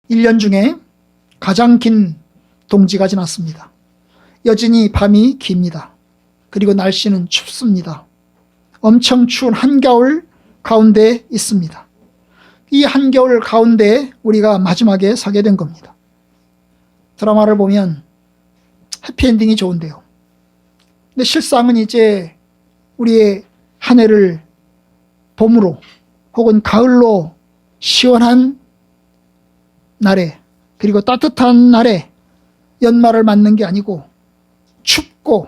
1년 중에 가장 긴 동지가 지났습니다. 여전히 밤이 깁니다. 그리고 날씨는 춥습니다. 엄청 추운 한겨울 가운데 있습니다. 이 한겨울 가운데 우리가 마지막에 서게 된 겁니다. 드라마를 보면 해피엔딩이 좋은데요. 근데 실상은 이제 우리의 한 해를 봄으로 혹은 가을로 시원한 날에, 그리고 따뜻한 날에 연말을 맞는 게 아니고 춥고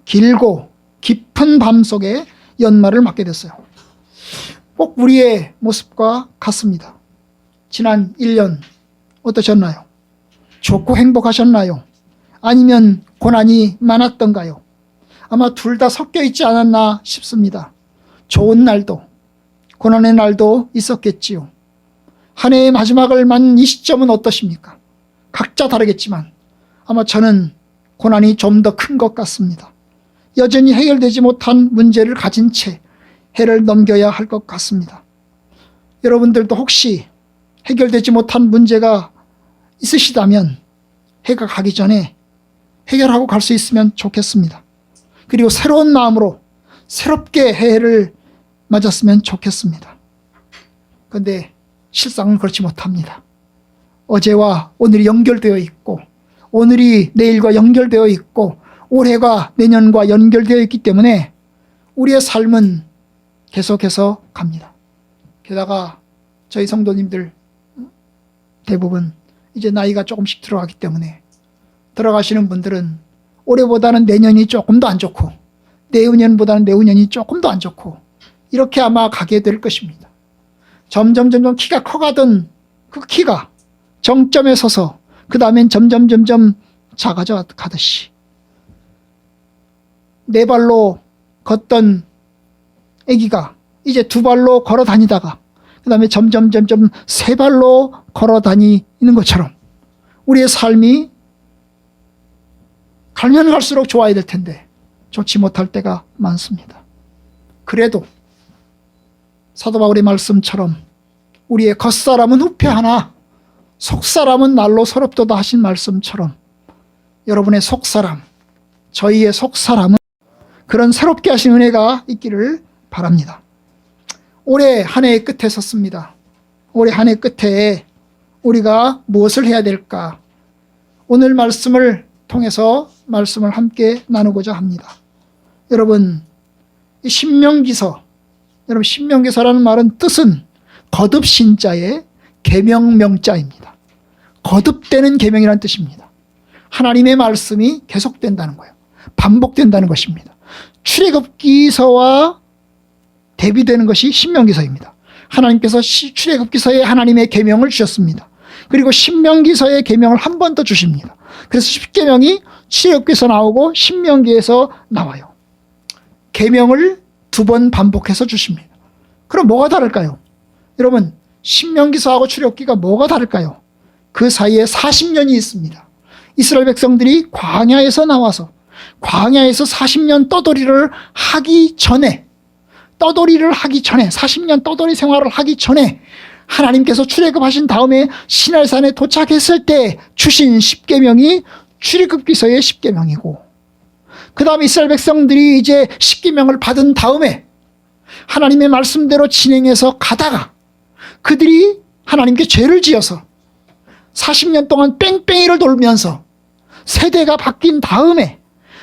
길고 깊은 밤 속에 연말을 맞게 됐어요. 꼭 우리의 모습과 같습니다. 지난 1년 어떠셨나요? 좋고 행복하셨나요? 아니면 고난이 많았던가요? 아마 둘 다 섞여 있지 않았나 싶습니다. 좋은 날도 고난의 날도 있었겠지요. 한 해의 마지막을 맞는 이 시점은 어떠십니까? 각자 다르겠지만 아마 저는 고난이 좀 더 큰 것 같습니다. 여전히 해결되지 못한 문제를 가진 채 해를 넘겨야 할 것 같습니다. 여러분들도 혹시 해결되지 못한 문제가 있으시다면 해가 가기 전에 해결하고 갈 수 있으면 좋겠습니다. 그리고 새로운 마음으로 새롭게 해를 맞았으면 좋겠습니다. 그런데 실상은 그렇지 못합니다. 어제와 오늘이 연결되어 있고 오늘이 내일과 연결되어 있고 올해가 내년과 연결되어 있기 때문에 우리의 삶은 계속해서 갑니다. 게다가 저희 성도님들 대부분 이제 나이가 조금씩 들어가기 때문에 들어가시는 분들은 올해보다는 내년이 조금 더 안 좋고 내후년보다는 내후년이 조금 더 안 좋고 이렇게 아마 가게 될 것입니다. 점점 키가 커가던 그 키가 정점에 서서 그 다음엔 점점 작아져 가듯이 네 발로 걷던 아기가 이제 두 발로 걸어 다니다가 그 다음에 점점 세 발로 걸어 다니는 것처럼 우리의 삶이 가면 갈수록 좋아야 될 텐데 좋지 못할 때가 많습니다. 그래도 사도 바울의 말씀처럼 우리의 겉사람은 후패하나 속사람은 날로 서럽도다 하신 말씀처럼 여러분의 속사람, 저희의 속사람은 그런 새롭게 하신 은혜가 있기를 바랍니다. 올해 한 해의 끝에 섰습니다. 올해 한 해 끝에 우리가 무엇을 해야 될까? 오늘 말씀을 통해서 말씀을 함께 나누고자 합니다. 여러분, 이 신명기서, 여러분 신명기서라는 말은 뜻은 거듭신자의 계명명자입니다. 거듭되는 계명이라는 뜻입니다. 하나님의 말씀이 계속된다는 거예요. 반복된다는 것입니다. 출애굽기서와 대비되는 것이 신명기서입니다. 하나님께서 출애굽기서에 하나님의 계명을 주셨습니다. 그리고 신명기서의 계명을 한 번 더 주십니다. 그래서 십계명이 출애굽기에서 나오고 신명기에서 나와요. 계명을 두 번 반복해서 주십니다. 그럼 뭐가 다를까요? 여러분, 신명기서하고 출애굽기가 뭐가 다를까요? 그 사이에 40년이 있습니다. 이스라엘 백성들이 광야에서 나와서 광야에서 40년 떠돌이를 하기 전에 40년 떠돌이 생활을 하기 전에 하나님께서 출애굽하신 다음에 시내산에 도착했을 때 주신 십계명이 출애굽기서의 십계명이고 그 다음에 이스라엘 백성들이 이제 십계명을 받은 다음에 하나님의 말씀대로 진행해서 가다가 그들이 하나님께 죄를 지어서 40년 동안 뺑뺑이를 돌면서 세대가 바뀐 다음에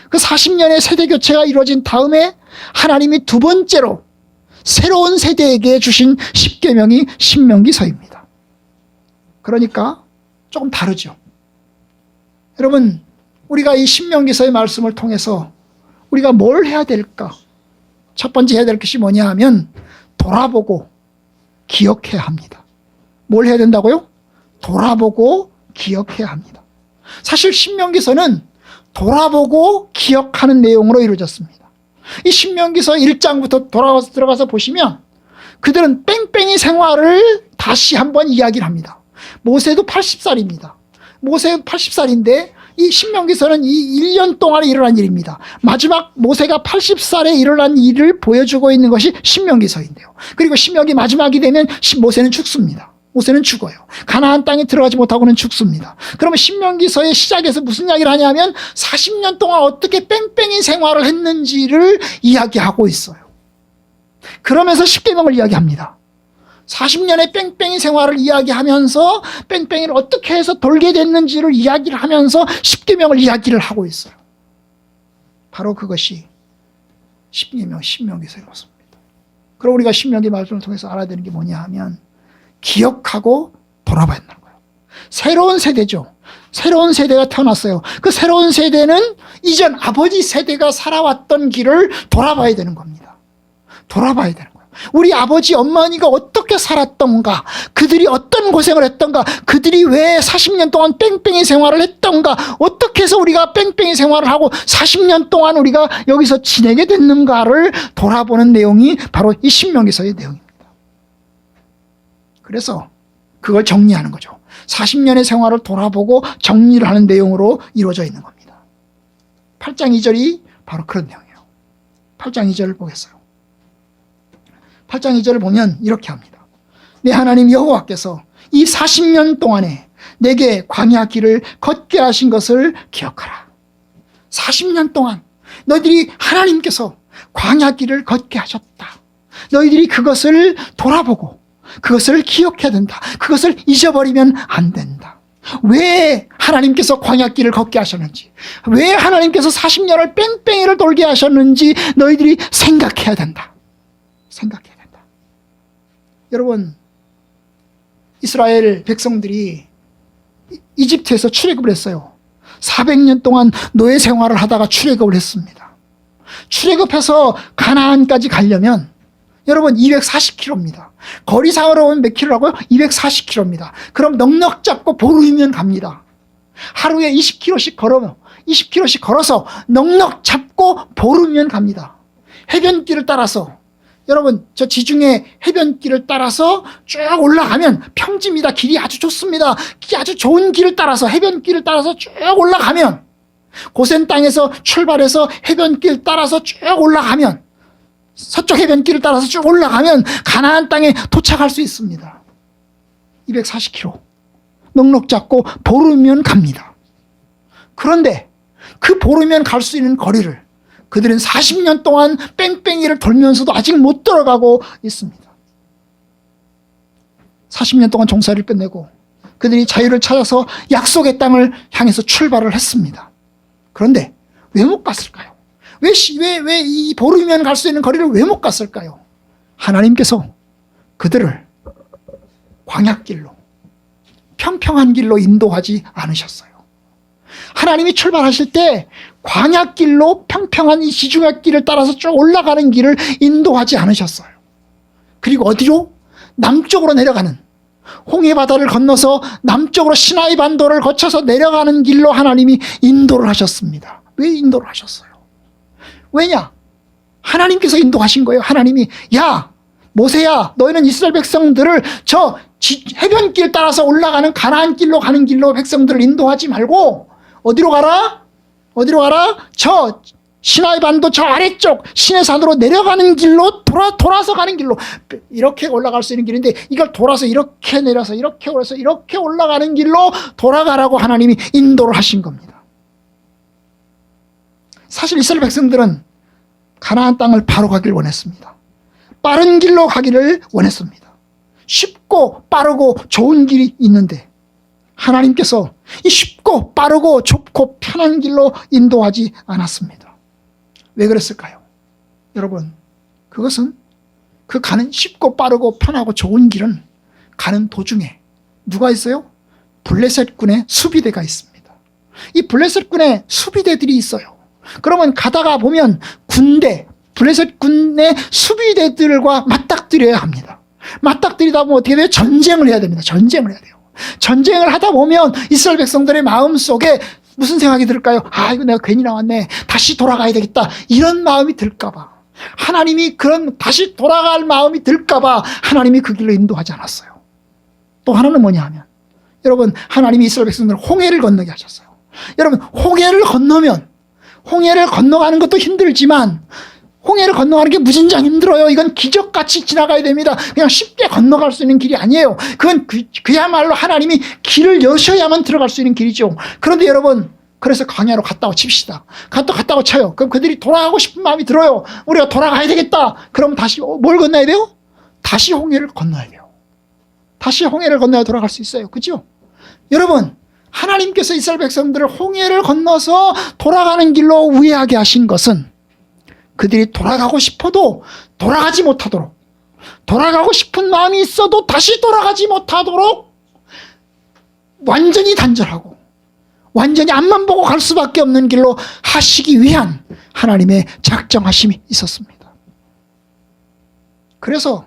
그 40년의 세대 교체가 이루어진 다음에 하나님이 두 번째로 새로운 세대에게 주신 십계명이 신명기서입니다. 그러니까 조금 다르죠. 여러분, 우리가 이 신명기서의 말씀을 통해서 우리가 뭘 해야 될까? 첫 번째 해야 될 것이 뭐냐 하면 돌아보고 기억해야 합니다. 뭘 해야 된다고요? 돌아보고 기억해야 합니다. 사실 신명기서는 돌아보고 기억하는 내용으로 이루어졌습니다. 이 신명기서 1장부터 들어가서 보시면 그들은 뺑뺑이 생활을 다시 한번 이야기를 합니다. 모세도 80살입니다. 모세 80살인데 이 신명기서는 이 1년 동안에 일어난 일입니다. 마지막 모세가 80살에 일어난 일을 보여주고 있는 것이 신명기서인데요. 그리고 신명기 마지막이 되면 모세는 죽습니다. 모세는 죽어요. 가나안 땅에 들어가지 못하고는 죽습니다. 그러면 신명기서의 시작에서 무슨 이야기를 하냐면 40년 동안 어떻게 뺑뺑이 생활을 했는지를 이야기하고 있어요. 그러면서 십계명을 이야기합니다. 40년의 뺑뺑이 생활을 이야기하면서 뺑뺑이를 어떻게 해서 돌게 됐는지를 이야기를 하면서 십계명을 이야기를 하고 있어요. 바로 그것이 십계명, 신명기서의 모습입니다. 그럼 우리가 신명기 말씀을 통해서 알아야 되는 게 뭐냐 하면 기억하고 돌아봐야 된다는 거예요. 새로운 세대죠. 새로운 세대가 태어났어요. 그 새로운 세대는 이전 아버지 세대가 살아왔던 길을 돌아봐야 되는 겁니다. 돌아봐야 되는 거예요. 우리 아버지 어머니가 어떻게 살았던가, 그들이 어떤 고생을 했던가, 그들이 왜 40년 동안 뺑뺑이 생활을 했던가, 어떻게 해서 우리가 뺑뺑이 생활을 하고 40년 동안 우리가 여기서 지내게 됐는가를 돌아보는 내용이 바로 이 신명기서의 내용입니다. 그래서 그걸 정리하는 거죠. 40년의 생활을 돌아보고 정리를 하는 내용으로 이루어져 있는 겁니다. 8장 2절이 바로 그런 내용이에요. 8장 2절을 보겠어요. 8장 2절을 보면 이렇게 합니다. 내 하나님 여호와께서 이 40년 동안에 내게 광야 길을 걷게 하신 것을 기억하라. 40년 동안 너희들이 하나님께서 광야 길을 걷게 하셨다. 너희들이 그것을 돌아보고 그것을 기억해야 된다. 그것을 잊어버리면 안 된다. 왜 하나님께서 광야길을 걷게 하셨는지, 왜 하나님께서 40년을 뺑뺑이를 돌게 하셨는지 너희들이 생각해야 된다. 생각해야 된다. 여러분, 이스라엘 백성들이 이집트에서 출애굽을 했어요. 400년 동안 노예 생활을 하다가 출애굽을 했습니다. 출애굽해서 가나안까지 가려면 여러분 240km입니다. 거리상으로 보면 몇 킬로라고요? 240km입니다. 그럼 넉넉 잡고 보름이면 갑니다. 하루에 20km씩 걸어서 넉넉 잡고 보름이면 갑니다. 해변길을 따라서, 여러분 저 지중해 해변길을 따라서 쭉 올라가면 평지입니다. 길이 아주 좋습니다. 아주 좋은 길을 따라서, 해변길을 따라서 쭉 올라가면, 고센 땅에서 출발해서 해변길 따라서 쭉 올라가면, 서쪽 해변길을 따라서 쭉 올라가면 가나안 땅에 도착할 수 있습니다. 240km 넉넉 잡고 보름이면 갑니다. 그런데 그 보름이면 갈 수 있는 거리를 그들은 40년 동안 뺑뺑이를 돌면서도 아직 못 들어가고 있습니다. 40년 동안 종살이를 끝내고 그들이 자유를 찾아서 약속의 땅을 향해서 출발을 했습니다. 그런데 왜 못 갔을까요? 왜 이 보름이면 갈 수 있는 거리를 왜 못 갔을까요? 하나님께서 그들을 광야길로, 평평한 길로 인도하지 않으셨어요. 하나님이 출발하실 때 광야길로 평평한 이 지중해 길을 따라서 쭉 올라가는 길을 인도하지 않으셨어요. 그리고 어디로? 남쪽으로 내려가는, 홍해바다를 건너서 남쪽으로 시나이 반도를 거쳐서 내려가는 길로 하나님이 인도를 하셨습니다. 왜 인도를 하셨어요? 왜냐? 하나님께서 인도하신 거예요. 하나님이, 야 모세야, 너희는 이스라엘 백성들을 저 해변길 따라서 올라가는 가나안 길로 가는 길로 백성들을 인도하지 말고 어디로 가라? 어디로 가라? 저 시나이 반도 저 아래쪽 시내산으로 내려가는 길로 돌아서 가는 길로, 이렇게 올라갈 수 있는 길인데 이걸 돌아서 이렇게 내려서 이렇게 올라서 이렇게 올라가는 길로 돌아가라고 하나님이 인도를 하신 겁니다. 사실 이스라엘 백성들은 가나안 땅을 바로 가기를 원했습니다. 빠른 길로 가기를 원했습니다. 쉽고 빠르고 좋은 길이 있는데 하나님께서 이 쉽고 빠르고 좁고 편한 길로 인도하지 않았습니다. 왜 그랬을까요? 여러분, 그것은 그 가는 쉽고 빠르고 편하고 좋은 길은 가는 도중에 누가 있어요? 블레셋군의 수비대가 있습니다. 이 블레셋군의 수비대들이 있어요. 그러면 가다가 보면 블레셋군의 수비대들과 맞닥뜨려야 합니다. 맞닥뜨리다 보면 어떻게 돼요? 전쟁을 해야 됩니다. 전쟁을 해야 돼요. 전쟁을 하다 보면 이스라엘 백성들의 마음속에 무슨 생각이 들까요? 아, 이거 내가 괜히 나왔네. 다시 돌아가야 되겠다. 이런 마음이 들까봐. 하나님이 그런 다시 돌아갈 마음이 들까봐 하나님이 그 길로 인도하지 않았어요. 또 하나는 뭐냐 하면, 여러분, 하나님이 이스라엘 백성들을 홍해를 건너게 하셨어요. 여러분, 홍해를 건너가는 것도 힘들지만 홍해를 건너가는 게 무진장 힘들어요. 이건 기적같이 지나가야 됩니다. 그냥 쉽게 건너갈 수 있는 길이 아니에요. 그건 그야말로 하나님이 길을 여셔야만 들어갈 수 있는 길이죠. 그런데 여러분, 그래서 광야로 갔다고 칩시다. 갔다고 쳐요. 그럼 그들이 돌아가고 싶은 마음이 들어요. 우리가 돌아가야 되겠다. 그럼 다시 뭘 건너야 돼요? 다시 홍해를 건너야 돼요. 다시 홍해를 건너야 돌아갈 수 있어요. 그죠? 여러분, 하나님께서 이스라엘 백성들을 홍해를 건너서 돌아가는 길로 우회하게 하신 것은 그들이 돌아가고 싶어도 돌아가지 못하도록, 돌아가고 싶은 마음이 있어도 다시 돌아가지 못하도록 완전히 단절하고 완전히 앞만 보고 갈 수밖에 없는 길로 하시기 위한 하나님의 작정하심이 있었습니다. 그래서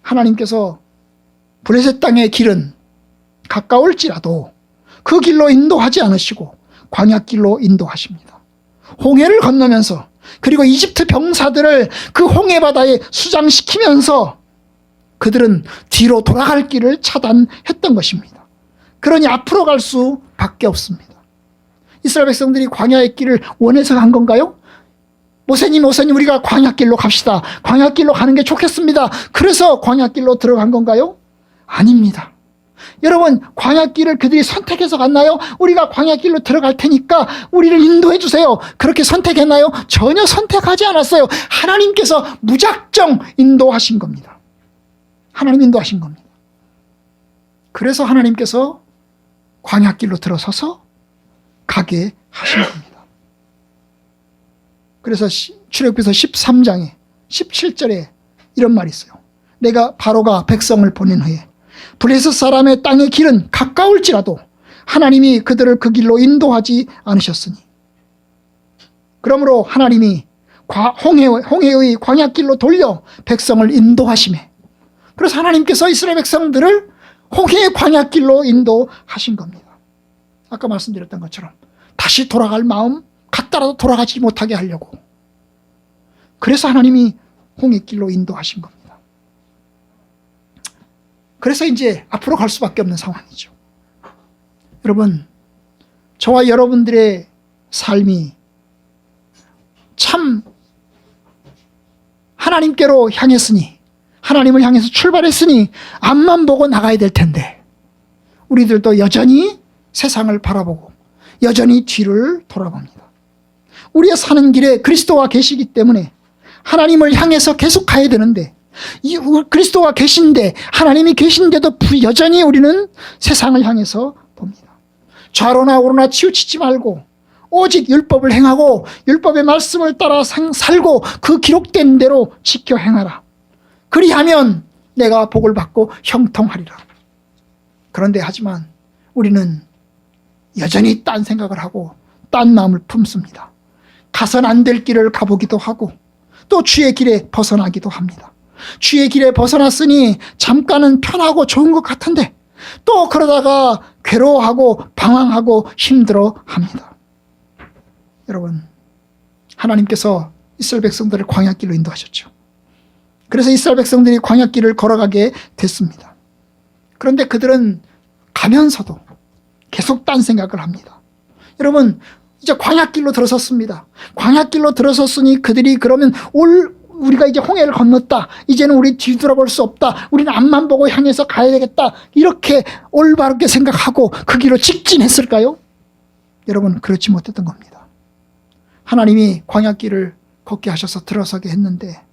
하나님께서 블레셋 땅의 길은 가까울지라도 그 길로 인도하지 않으시고 광야길로 인도하십니다. 홍해를 건너면서, 그리고 이집트 병사들을 그 홍해 바다에 수장시키면서 그들은 뒤로 돌아갈 길을 차단했던 것입니다. 그러니 앞으로 갈 수밖에 없습니다. 이스라엘 백성들이 광야의 길을 원해서 간 건가요? 모세님 우리가 광야길로 갑시다. 광야길로 가는 게 좋겠습니다. 그래서 광야길로 들어간 건가요? 아닙니다. 여러분, 광야길을 그들이 선택해서 갔나요? 우리가 광야길로 들어갈 테니까 우리를 인도해 주세요. 그렇게 선택했나요? 전혀 선택하지 않았어요. 하나님께서 무작정 인도하신 겁니다. 하나님 인도하신 겁니다. 그래서 하나님께서 광야길로 들어서서 가게 하신 겁니다. 그래서 출애굽기서 13장에 17절에 이런 말이 있어요. 내가 바로가 백성을 보낸 후에 블레셋 사람의 땅의 길은 가까울지라도 하나님이 그들을 그 길로 인도하지 않으셨으니, 그러므로 하나님이 홍해의 광야길로 돌려 백성을 인도하시매, 그래서 하나님께서 이스라엘 백성들을 홍해의 광야길로 인도하신 겁니다. 아까 말씀드렸던 것처럼 다시 돌아갈 마음 갔다라도 돌아가지 못하게 하려고, 그래서 하나님이 홍해길로 인도하신 겁니다. 그래서 이제 앞으로 갈 수밖에 없는 상황이죠. 여러분, 저와 여러분들의 삶이 참 하나님께로 향했으니, 하나님을 향해서 출발했으니 앞만 보고 나가야 될 텐데, 우리들도 여전히 세상을 바라보고 여전히 뒤를 돌아봅니다. 우리의 사는 길에 그리스도가 계시기 때문에 하나님을 향해서 계속 가야 되는데, 그리스도가 계신데, 하나님이 계신데도 여전히 우리는 세상을 향해서 봅니다. 좌로나 우로나 치우치지 말고 오직 율법을 행하고 율법의 말씀을 따라 살고 그 기록된 대로 지켜 행하라. 그리하면 내가 복을 받고 형통하리라. 그런데 하지만 우리는 여전히 딴 생각을 하고 딴 마음을 품습니다. 가선 안 될 길을 가보기도 하고 또 주의 길에 벗어나기도 합니다. 주의 길에 벗어났으니 잠깐은 편하고 좋은 것 같은데 또 그러다가 괴로워하고 방황하고 힘들어합니다. 여러분, 하나님께서 이스라엘 백성들을 광야길로 인도하셨죠. 그래서 이스라엘 백성들이 광야길을 걸어가게 됐습니다. 그런데 그들은 가면서도 계속 딴 생각을 합니다. 여러분, 이제 광야길로 들어섰습니다. 광야길로 들어섰으니 그들이 그러면 우리가 이제 홍해를 건넜다. 이제는 우리 뒤돌아볼 수 없다. 우리는 앞만 보고 향해서 가야 되겠다. 이렇게 올바르게 생각하고 그 길로 직진했을까요? 여러분, 그렇지 못했던 겁니다. 하나님이 광야길을 걷게 하셔서 들어서게 했는데,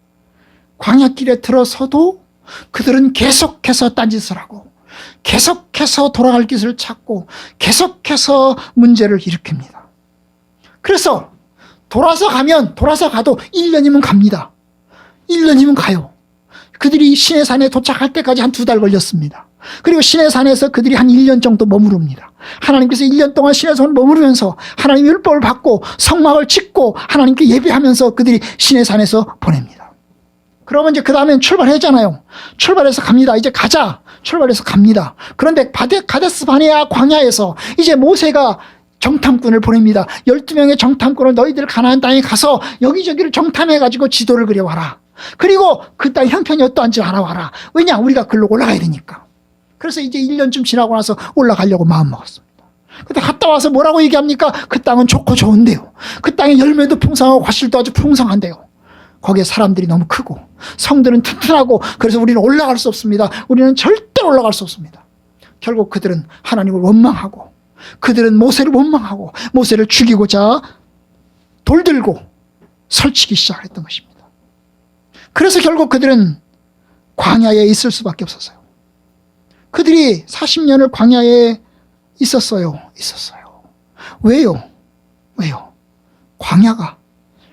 광야길에 들어서도 그들은 계속해서 딴짓을 하고 계속해서 돌아갈 길을 찾고 계속해서 문제를 일으킵니다. 그래서 돌아서 가도 1년이면 갑니다. 1년이면 가요. 그들이 시내산에 도착할 때까지 한 2달 걸렸습니다. 그리고 시내산에서 그들이 한 1년 정도 머무릅니다. 하나님께서 1년 동안 시내산을 머무르면서 하나님의 율법을 받고 성막을 짓고 하나님께 예배하면서 그들이 시내산에서 보냅니다. 그러면 이제 그 다음엔 출발했잖아요. 출발해서 갑니다. 이제 가자. 출발해서 갑니다. 그런데 가데스 바네아 광야에서 이제 모세가 정탐꾼을 보냅니다. 12명의 정탐꾼을 너희들 가나안 땅에 가서 여기저기를 정탐해가지고 지도를 그려와라. 그리고 그 땅 형편이 어떠한지 알아와라. 왜냐? 우리가 글로 올라가야 되니까. 그래서 이제 1년쯤 지나고 나서 올라가려고 마음먹었습니다. 근데 갔다 와서 뭐라고 얘기합니까? 그 땅은 좋고 좋은데요. 그 땅에 열매도 풍성하고 과실도 아주 풍성한데요. 거기에 사람들이 너무 크고 성들은 튼튼하고 그래서 우리는 올라갈 수 없습니다. 우리는 절대 올라갈 수 없습니다. 결국 그들은 하나님을 원망하고 그들은 모세를 원망하고 모세를 죽이고자 돌들고 설치기 시작했던 것입니다. 그래서 결국 그들은 광야에 있을 수밖에 없었어요. 그들이 40년을 광야에 있었어요. 왜요? 광야가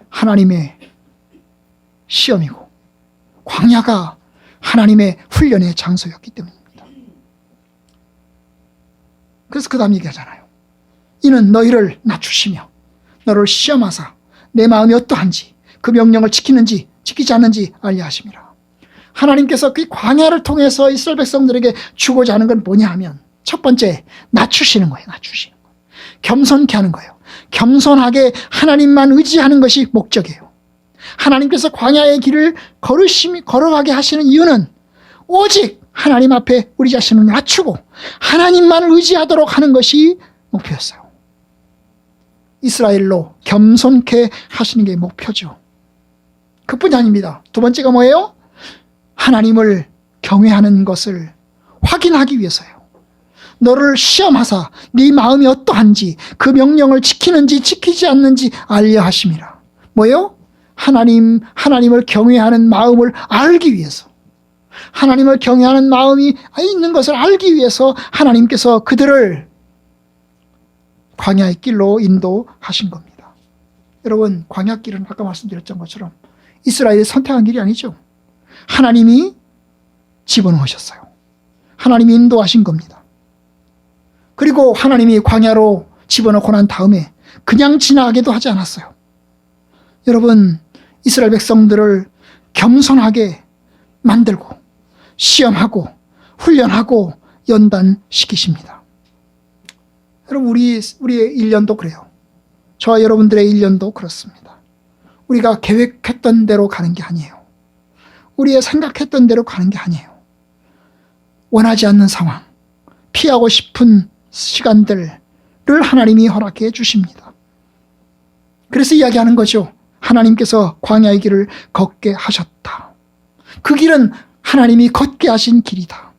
하나님의 시험이고 광야가 하나님의 훈련의 장소였기 때문입니다. 그래서 그 다음 얘기하잖아요. 이는 너희를 낮추시며 너를 시험하사 내 마음이 어떠한지 그 명령을 지키는지 지키지 않는지 알려 하심이라. 하나님께서 그 광야를 통해서 이스라엘 백성들에게 주고자 하는 건 뭐냐 하면 첫 번째, 낮추시는 거예요. 겸손케 하는 거예요. 겸손하게 하나님만 의지하는 것이 목적이에요. 하나님께서 광야의 길을 걸어가게 하시는 이유는 오직 하나님 앞에 우리 자신을 낮추고 하나님만을 의지하도록 하는 것이 목표였어요. 이스라엘로 겸손케 하시는 게 목표죠. 그뿐이 아닙니다. 두 번째가 뭐예요? 하나님을 경외하는 것을 확인하기 위해서요. 너를 시험하사 네 마음이 어떠한지 그 명령을 지키는지 지키지 않는지 알려 하심이라. 뭐예요? 하나님을 경외하는 마음을 알기 위해서, 하나님을 경외하는 마음이 있는 것을 알기 위해서 하나님께서 그들을 광야의 길로 인도하신 겁니다. 여러분, 광야길은 아까 말씀드렸던 것처럼 이스라엘이 선택한 길이 아니죠. 하나님이 집어넣으셨어요. 하나님이 인도하신 겁니다. 그리고 하나님이 광야로 집어넣고 난 다음에 그냥 지나가게도 하지 않았어요. 여러분, 이스라엘 백성들을 겸손하게 만들고 시험하고 훈련하고 연단시키십니다. 여러분, 우리의 1년도 그래요. 저와 여러분들의 1년도 그렇습니다. 우리가 계획했던 대로 가는 게 아니에요. 우리의 생각했던 대로 가는 게 아니에요. 원하지 않는 상황, 피하고 싶은 시간들을 하나님이 허락해 주십니다. 그래서 이야기하는 거죠. 하나님께서 광야의 길을 걷게 하셨다. 그 길은 하나님이 걷게 하신 길이다.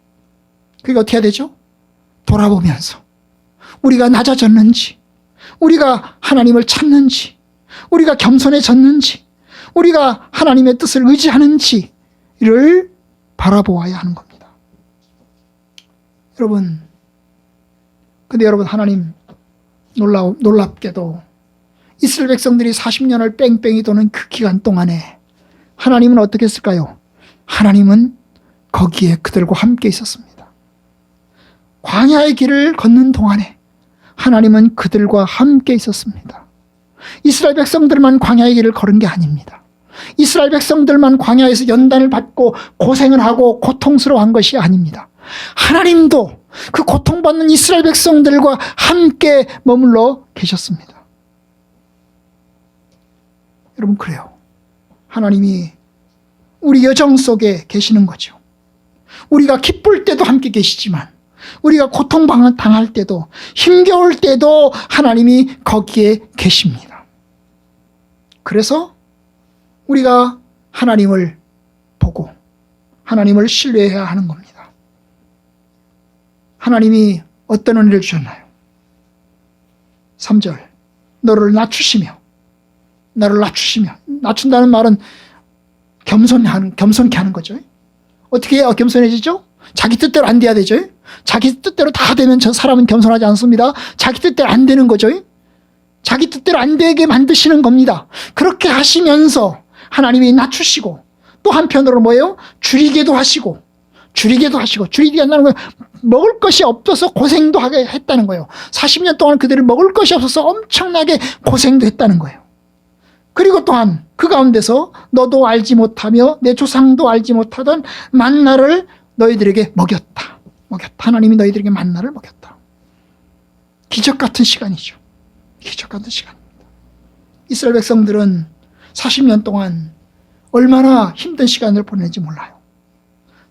그게 어떻게 해야 되죠? 돌아보면서 우리가 낮아졌는지, 우리가 하나님을 찾는지, 우리가 겸손해졌는지, 우리가 하나님의 뜻을 의지하는지를 바라보아야 하는 겁니다. 여러분, 근데 여러분, 하나님 놀랍게도 이스라엘 백성들이 40년을 뺑뺑이 도는 그 기간 동안에 하나님은 어떻게 했을까요? 하나님은 거기에 그들과 함께 있었습니다. 광야의 길을 걷는 동안에 하나님은 그들과 함께 있었습니다. 이스라엘 백성들만 광야의 길을 걸은 게 아닙니다. 이스라엘 백성들만 광야에서 연단을 받고 고생을 하고 고통스러워한 것이 아닙니다. 하나님도 그 고통받는 이스라엘 백성들과 함께 머물러 계셨습니다. 여러분, 그래요. 하나님이 우리 여정 속에 계시는 거죠. 우리가 기쁠 때도 함께 계시지만 우리가 고통당할 때도 힘겨울 때도 하나님이 거기에 계십니다. 그래서 우리가 하나님을 보고 하나님을 신뢰해야 하는 겁니다. 하나님이 어떤 은혜를 주셨나요? 3절, 너를 낮추시며, 나를 낮추시며. 낮춘다는 말은 겸손케 하는 거죠. 어떻게 해야 겸손해지죠? 자기 뜻대로 안 돼야 되죠. 자기 뜻대로 다 되면 저 사람은 겸손하지 않습니다. 자기 뜻대로 안 되는 거죠. 자기 뜻대로 안 되게 만드시는 겁니다. 그렇게 하시면서 하나님이 낮추시고 또 한편으로 뭐예요? 줄이게도 하시고 줄이게 한다는 건 먹을 것이 없어서 고생도 하게 했다는 거예요. 40년 동안 그들이 먹을 것이 없어서 엄청나게 고생도 했다는 거예요. 그리고 또한 그 가운데서 너도 알지 못하며 내 조상도 알지 못하던 만나를 너희들에게 먹였다. 하나님이 너희들에게 만나를 먹였다. 기적 같은 시간이죠. 기적 같은 시간입니다. 이스라엘 백성들은 40년 동안 얼마나 힘든 시간을 보냈는지 몰라요.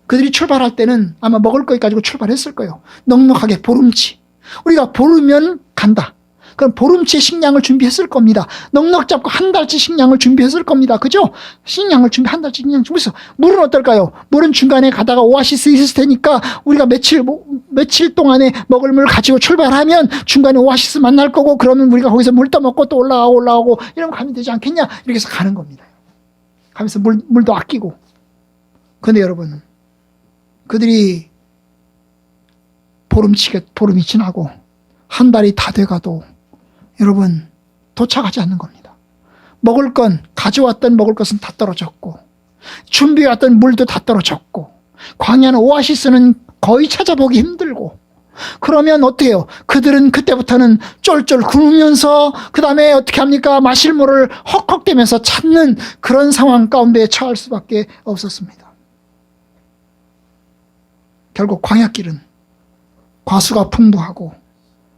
그들이 출발할 때는 아마 먹을 것 가지고 출발했을 거예요. 넉넉하게 보름치. 우리가 보르면 간다. 그럼 보름치 식량을 준비했을 겁니다. 넉넉 잡고 한 달치 식량을 준비했을 겁니다. 그죠? 식량을 한 달치 식량 준비했어. 물은 어떨까요? 물은 중간에 가다가 오아시스 있을 테니까 우리가 며칠 동안에 먹을 물 가지고 출발하면 중간에 오아시스 만날 거고, 그러면 우리가 거기서 물 떠먹고 또 올라가고 이러면 가면 되지 않겠냐? 이렇게 해서 가는 겁니다. 가면서 물도 아끼고. 그런데 여러분, 그들이 보름이 지나고 한 달이 다 돼가도 여러분 도착하지 않는 겁니다. 가져왔던 먹을 것은 다 떨어졌고, 준비해왔던 물도 다 떨어졌고, 광야는 오아시스는 거의 찾아보기 힘들고, 그러면 어떻게 해요? 그들은 그때부터는 쫄쫄 굶으면서 그 다음에 어떻게 합니까? 마실 물을 헉헉대면서 찾는 그런 상황 가운데 처할 수밖에 없었습니다. 결국 광야길은 과수가 풍부하고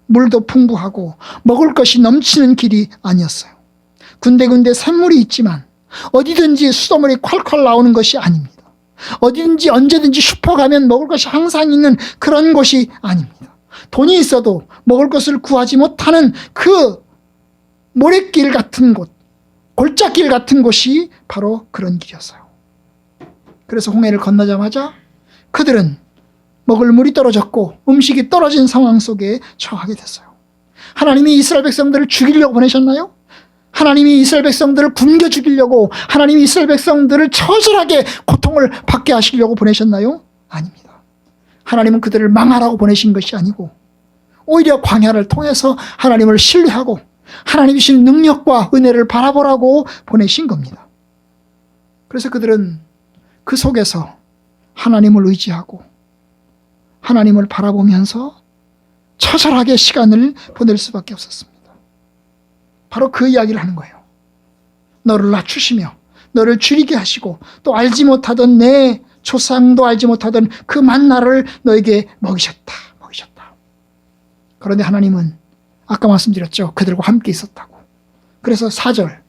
물도 풍부하고 먹을 것이 넘치는 길이 아니었어요. 군데군데 샘물이 있지만 어디든지 수돗물이 콸콸 나오는 것이 아닙니다. 어디든지 언제든지 슈퍼 가면 먹을 것이 항상 있는 그런 곳이 아닙니다. 돈이 있어도 먹을 것을 구하지 못하는 그 모래길 같은 곳, 골짜길 같은 곳이 바로 그런 길이었어요. 그래서 홍해를 건너자마자 그들은 먹을 물이 떨어졌고 음식이 떨어진 상황 속에 처하게 됐어요. 하나님이 이스라엘 백성들을 죽이려고 보내셨나요? 하나님이 이스라엘 백성들을 굶겨 죽이려고, 하나님이 이스라엘 백성들을 처절하게 고통을 받게 하시려고 보내셨나요? 아닙니다. 하나님은 그들을 망하라고 보내신 것이 아니고 오히려 광야를 통해서 하나님을 신뢰하고 하나님이 주신 능력과 은혜를 바라보라고 보내신 겁니다. 그래서 그들은 그 속에서 하나님을 의지하고 하나님을 바라보면서 처절하게 시간을 보낼 수밖에 없었습니다. 바로 그 이야기를 하는 거예요. 너를 낮추시며 너를 줄이게 하시고 또 알지 못하던 내 조상도 알지 못하던 그 만나를 너에게 먹이셨다. 그런데 하나님은 아까 말씀드렸죠. 그들과 함께 있었다고. 그래서 4절,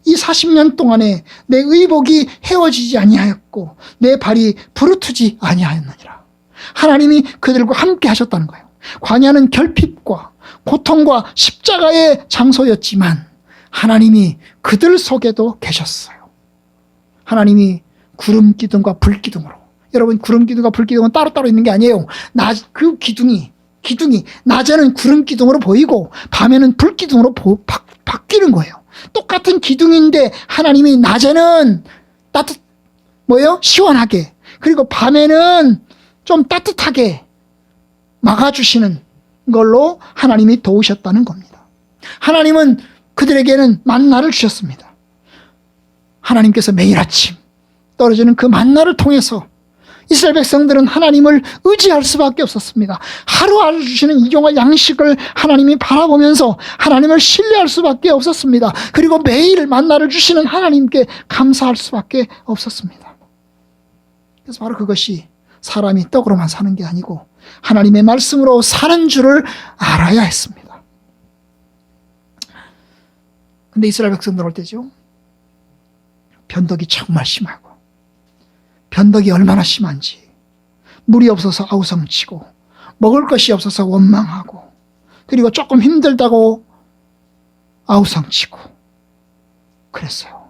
이 40년 동안에 내 의복이 헤어지지 아니하였고 내 발이 부르트지 아니하였느니라. 하나님이 그들과 함께 하셨다는 거예요. 광야는 결핍과 고통과 십자가의 장소였지만 하나님이 그들 속에도 계셨어요. 하나님이 구름 기둥과 불 기둥으로, 여러분 구름 기둥과 불 기둥은 따로따로 있는 게 아니에요. 그 기둥이 낮에는 구름 기둥으로 보이고 밤에는 불 기둥으로 바뀌는 거예요. 똑같은 기둥인데 하나님이 낮에는 시원하게, 그리고 밤에는 좀 따뜻하게 막아주시는 걸로 하나님이 도우셨다는 겁니다. 하나님은 그들에게는 만나를 주셨습니다. 하나님께서 매일 아침 떨어지는 그 만나를 통해서 이스라엘 백성들은 하나님을 의지할 수밖에 없었습니다. 하루하루 주시는 일용할 양식을 하나님이 바라보면서 하나님을 신뢰할 수밖에 없었습니다. 그리고 매일 만나를 주시는 하나님께 감사할 수밖에 없었습니다. 그래서 바로 그것이 사람이 떡으로만 사는 게 아니고 하나님의 말씀으로 사는 줄을 알아야 했습니다. 근데 이스라엘 백성들 올 때죠, 변덕이 정말 심하고, 변덕이 얼마나 심한지, 물이 없어서 아우성치고 먹을 것이 없어서 원망하고, 그리고 조금 힘들다고 아우성치고 그랬어요.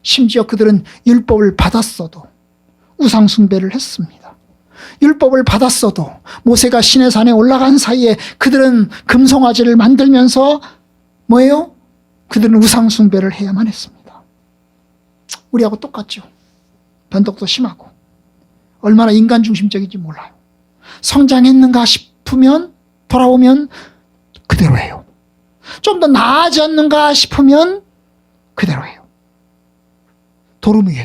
심지어 그들은 율법을 받았어도 우상 숭배를 했습니다. 율법을 받았어도 모세가 시내산에 올라간 사이에 그들은 금송아지를 만들면서 그들은 우상 숭배를 해야만 했습니다. 우리하고 똑같죠. 변덕도 심하고 얼마나 인간 중심적인지 몰라요. 성장했는가 싶으면 돌아오면 그대로 해요. 좀 더 나아졌는가 싶으면 그대로 해요. 도루묵.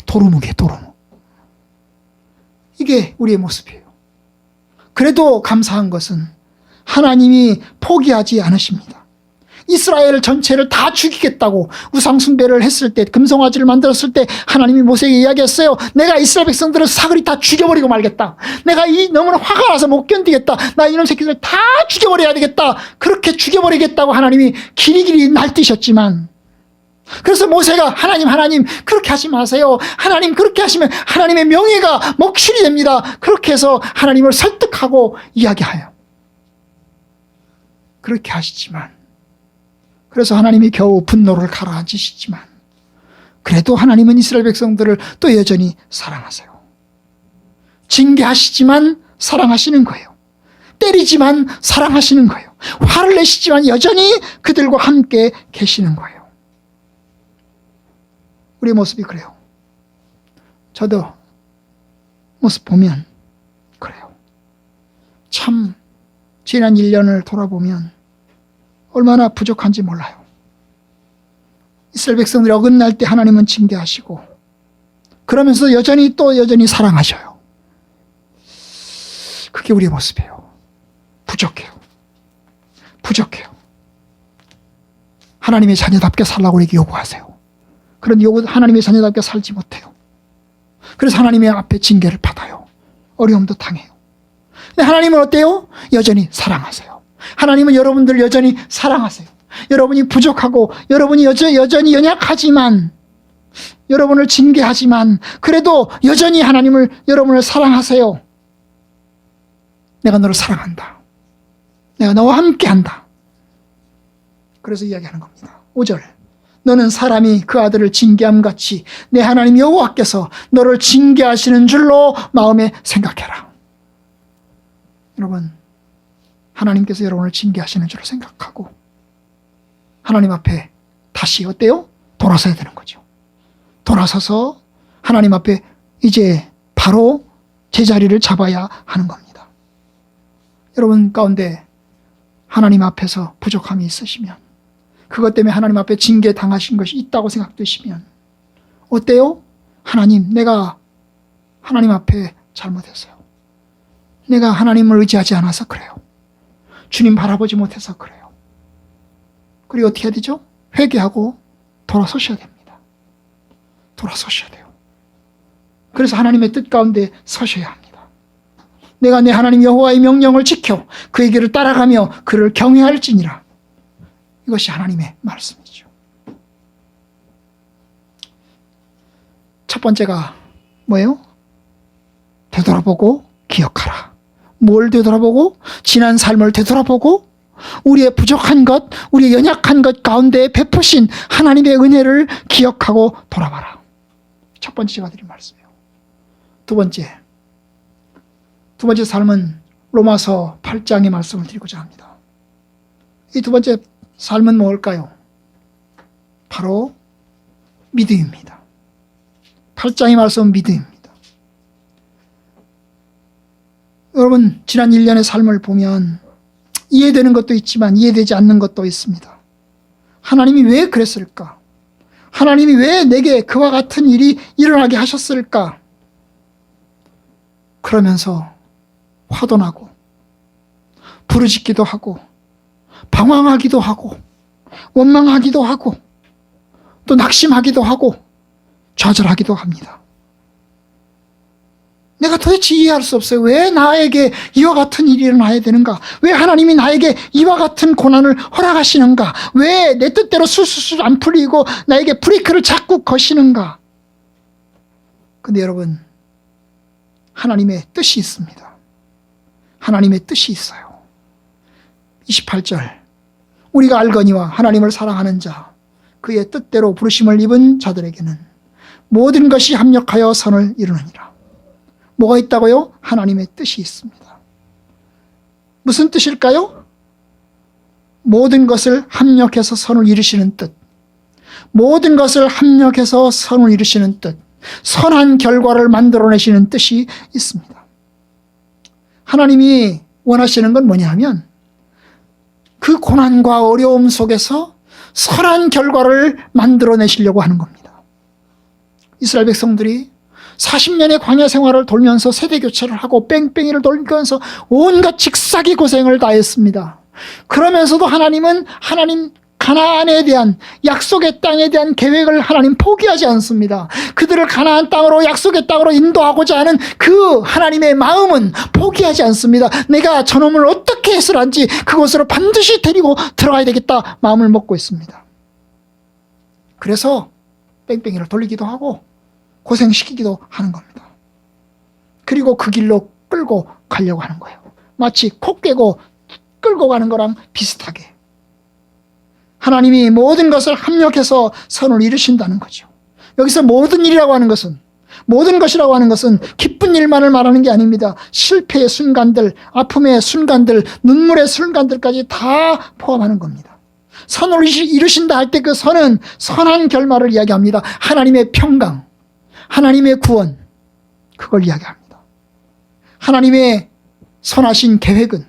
이게 우리의 모습이에요. 그래도 감사한 것은 하나님이 포기하지 않으십니다. 이스라엘 전체를 다 죽이겠다고 우상 숭배를 했을 때, 금송아지를 만들었을 때 하나님이 모세에게 이야기했어요. 내가 이스라엘 백성들을 사그리 다 죽여버리고 말겠다. 내가 너무나 화가 나서 못 견디겠다. 나 이런 새끼들 다 죽여버려야 되겠다. 그렇게 죽여버리겠다고 하나님이 길이길이 날뛰셨지만, 그래서 모세가 하나님 그렇게 하지 마세요. 하나님 그렇게 하시면 하나님의 명예가 먹칠이 됩니다. 그렇게 해서 하나님을 설득하고 이야기해요. 그렇게 하시지만 그래서 하나님이 겨우 분노를 가라앉히시지만 그래도 하나님은 이스라엘 백성들을 또 여전히 사랑하세요. 징계하시지만 사랑하시는 거예요. 때리지만 사랑하시는 거예요. 화를 내시지만 여전히 그들과 함께 계시는 거예요. 우리의 모습이 그래요. 저도 모습 보면 그래요. 참 지난 1년을 돌아보면 얼마나 부족한지 몰라요. 이스라엘 백성들이 어긋날 때 하나님은 징계하시고 그러면서 여전히 사랑하셔요. 그게 우리의 모습이에요. 부족해요. 하나님의 자녀답게 살라고 우리에게 요구하세요. 그런데 하나님의 자녀답게 살지 못해요. 그래서 하나님의 앞에 징계를 받아요. 어려움도 당해요. 근데 하나님은 어때요? 여전히 사랑하세요. 하나님은 여러분들을 여전히 사랑하세요. 여러분이 부족하고 여러분이 여전히 연약하지만 여러분을 징계하지만 그래도 여전히 여러분을 사랑하세요. 내가 너를 사랑한다. 내가 너와 함께한다. 그래서 이야기하는 겁니다. 5절 너는 사람이 그 아들을 징계함같이 내 하나님 여호와께서 너를 징계하시는 줄로 마음에 생각해라. 여러분 하나님께서 여러분을 징계하시는 줄로 생각하고 하나님 앞에 다시 어때요? 돌아서야 되는 거죠. 돌아서서 하나님 앞에 이제 바로 제자리를 잡아야 하는 겁니다. 여러분 가운데 하나님 앞에서 부족함이 있으시면 그것 때문에 하나님 앞에 징계 당하신 것이 있다고 생각되시면 어때요? 하나님, 내가 하나님 앞에 잘못했어요. 내가 하나님을 의지하지 않아서 그래요. 주님 바라보지 못해서 그래요. 그리고 어떻게 해야 되죠? 회개하고 돌아서셔야 됩니다. 돌아서셔야 돼요. 그래서 하나님의 뜻 가운데 서셔야 합니다. 내가 내 하나님 여호와의 명령을 지켜 그의 길을 따라가며 그를 경외할지니라. 이것이 하나님의 말씀이죠. 첫 번째가 뭐예요? 되돌아보고 기억하라. 뭘 되돌아보고? 지난 삶을 되돌아보고 우리의 부족한 것, 우리의 연약한 것 가운데 베푸신 하나님의 은혜를 기억하고 돌아봐라. 첫 번째 제가 드린 말씀이에요. 두 번째 삶은 로마서 8장의 말씀을 드리고자 합니다. 이 두 번째 삶은 뭘까요? 바로 믿음입니다. 8장의 말씀은 믿음입니다. 여러분 지난 1년의 삶을 보면 이해되는 것도 있지만 이해되지 않는 것도 있습니다. 하나님이 왜 그랬을까? 하나님이 왜 내게 그와 같은 일이 일어나게 하셨을까? 그러면서 화도 나고 부르짖기도 하고 방황하기도 하고 원망하기도 하고 또 낙심하기도 하고 좌절하기도 합니다. 내가 도대체 이해할 수 없어요. 왜 나에게 이와 같은 일이 일어나야 되는가? 왜 하나님이 나에게 이와 같은 고난을 허락하시는가? 왜 내 뜻대로 술술술 안 풀리고 나에게 브레이크를 자꾸 거시는가? 근데 여러분 하나님의 뜻이 있습니다. 하나님의 뜻이 있어요. 28절 우리가 알거니와 하나님을 사랑하는 자 그의 뜻대로 부르심을 입은 자들에게는 모든 것이 합력하여 선을 이루느니라. 뭐가 있다고요? 하나님의 뜻이 있습니다. 무슨 뜻일까요? 모든 것을 합력해서 선을 이루시는 뜻. 모든 것을 합력해서 선을 이루시는 뜻. 선한 결과를 만들어내시는 뜻이 있습니다. 하나님이 원하시는 건 뭐냐 하면 그 고난과 어려움 속에서 선한 결과를 만들어내시려고 하는 겁니다. 이스라엘 백성들이 40년의 광야 생활을 돌면서 세대 교체를 하고 뺑뺑이를 돌면서 온갖 직사기 고생을 다했습니다. 그러면서도 하나님은 가나안에 대한 약속의 땅에 대한 계획을 하나님 포기하지 않습니다. 그들을 가나안 땅으로 약속의 땅으로 인도하고자 하는 그 하나님의 마음은 포기하지 않습니다. 내가 저놈을 어떻게 해서든지 그곳으로 반드시 데리고 들어가야 되겠다 마음을 먹고 있습니다. 그래서 뺑뺑이를 돌리기도 하고 고생시키기도 하는 겁니다. 그리고 그 길로 끌고 가려고 하는 거예요. 마치 코 깨고 끌고 가는 거랑 비슷하게. 하나님이 모든 것을 합력해서 선을 이루신다는 거죠. 여기서 모든 일이라고 하는 것은, 모든 것이라고 하는 것은 기쁜 일만을 말하는 게 아닙니다. 실패의 순간들, 아픔의 순간들, 눈물의 순간들까지 다 포함하는 겁니다. 선을 이루신다 할 때 그 선은 선한 결말을 이야기합니다. 하나님의 평강, 하나님의 구원, 그걸 이야기합니다. 하나님의 선하신 계획은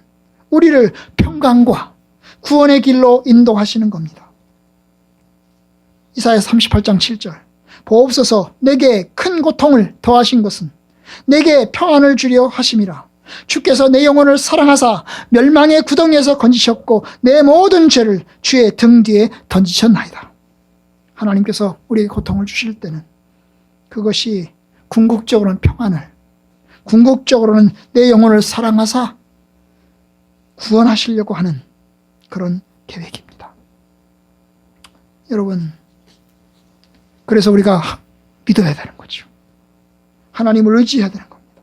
우리를 평강과 구원의 길로 인도하시는 겁니다. 이사야 38장 7절, 보옵소서 내게 큰 고통을 더하신 것은 내게 평안을 주려 하심이라. 주께서 내 영혼을 사랑하사 멸망의 구덩이에서 건지셨고 내 모든 죄를 주의 등 뒤에 던지셨나이다. 하나님께서 우리에게 고통을 주실 때는 그것이 궁극적으로는 평안을, 궁극적으로는 내 영혼을 사랑하사 구원하시려고 하는 그런 계획입니다. 여러분, 그래서 우리가 믿어야 되는 거죠. 하나님을 의지해야 되는 겁니다.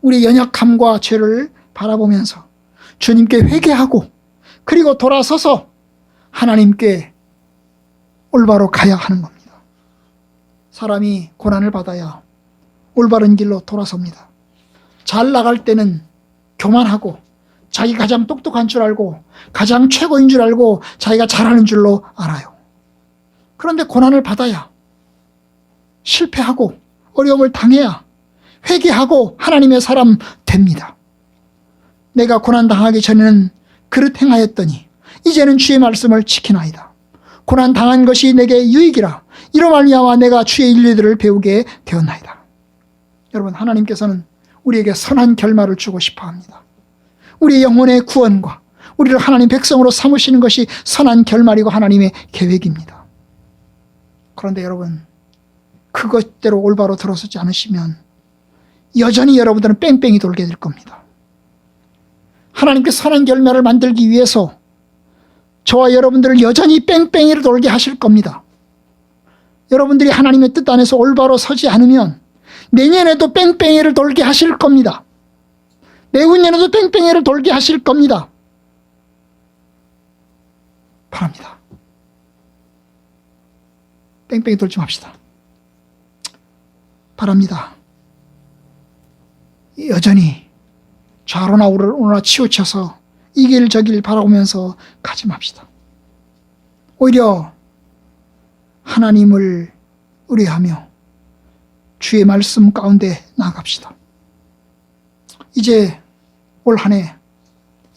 우리의 연약함과 죄를 바라보면서 주님께 회개하고 그리고 돌아서서 하나님께 올바로 가야 하는 겁니다. 사람이 고난을 받아야 올바른 길로 돌아섭니다. 잘 나갈 때는 교만하고 자기 가장 똑똑한 줄 알고 가장 최고인 줄 알고 자기가 잘하는 줄로 알아요. 그런데 고난을 받아야, 실패하고 어려움을 당해야 회개하고 하나님의 사람 됩니다. 내가 고난당하기 전에는 그릇 행하였더니 이제는 주의 말씀을 지키나이다. 고난당한 것이 내게 유익이라. 이로 말미암아 내가 주의 인리들을 배우게 되었나이다. 여러분, 하나님께서는 우리에게 선한 결말을 주고 싶어 합니다. 우리의 영혼의 구원과 우리를 하나님 백성으로 삼으시는 것이 선한 결말이고 하나님의 계획입니다. 그런데 여러분, 그것대로 올바로 들어서지 않으시면 여전히 여러분들은 뺑뺑이 돌게 될 겁니다. 하나님께 선한 결말을 만들기 위해서 저와 여러분들을 여전히 뺑뺑이를 돌게 하실 겁니다. 여러분들이 하나님의 뜻 안에서 올바로 서지 않으면 내년에도 뺑뺑이를 돌게 하실 겁니다. 내후년에도 뺑뺑이를 돌게 하실 겁니다. 바랍니다. 뺑뺑이 돌지 맙시다. 바랍니다. 여전히 좌로나 우로나 치우쳐서 이 길 저 길 바라보면서 가지 맙시다. 오히려 하나님을 의뢰하며 주의 말씀 가운데 나아갑시다. 이제 올 한 해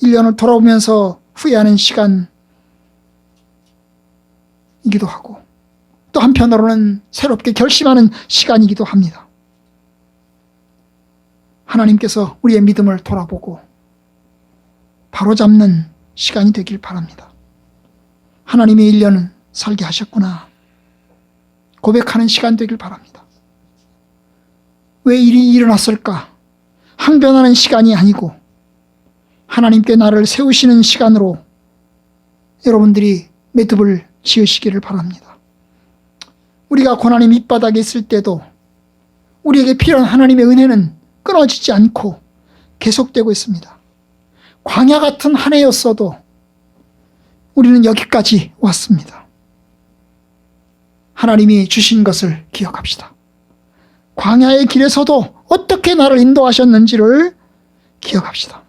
1년을 돌아오면서 후회하는 시간이기도 하고 또 한편으로는 새롭게 결심하는 시간이기도 합니다. 하나님께서 우리의 믿음을 돌아보고 바로잡는 시간이 되길 바랍니다. 하나님의 1년은 살게 하셨구나 고백하는 시간 되길 바랍니다. 왜 일이 일어났을까? 항변하는 시간이 아니고 하나님께 나를 세우시는 시간으로 여러분들이 매듭을 지으시기를 바랍니다. 우리가 고난의 밑바닥에 있을 때도 우리에게 필요한 하나님의 은혜는 끊어지지 않고 계속되고 있습니다. 광야 같은 한 해였어도 우리는 여기까지 왔습니다. 하나님이 주신 것을 기억합시다. 광야의 길에서도 어떻게 나를 인도하셨는지를 기억합시다.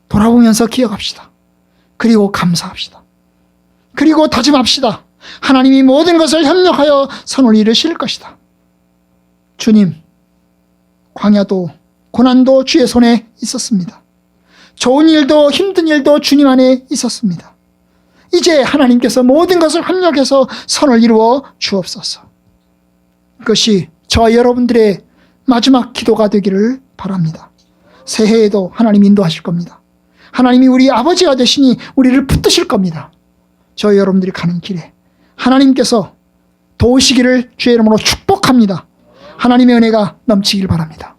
돌아보면서 기억합시다. 그리고 감사합시다. 그리고 다짐합시다. 하나님이 모든 것을 협력하여 선을 이루실 것이다. 주님, 광야도 고난도 주의 손에 있었습니다. 좋은 일도 힘든 일도 주님 안에 있었습니다. 이제 하나님께서 모든 것을 합력해서 선을 이루어 주옵소서. 그것이 저와 여러분들의 마지막 기도가 되기를 바랍니다. 새해에도 하나님 인도하실 겁니다. 하나님이 우리 아버지가 되시니 우리를 붙드실 겁니다. 저와 여러분들이 가는 길에 하나님께서 도우시기를 주의 이름으로 축복합니다. 하나님의 은혜가 넘치길 바랍니다.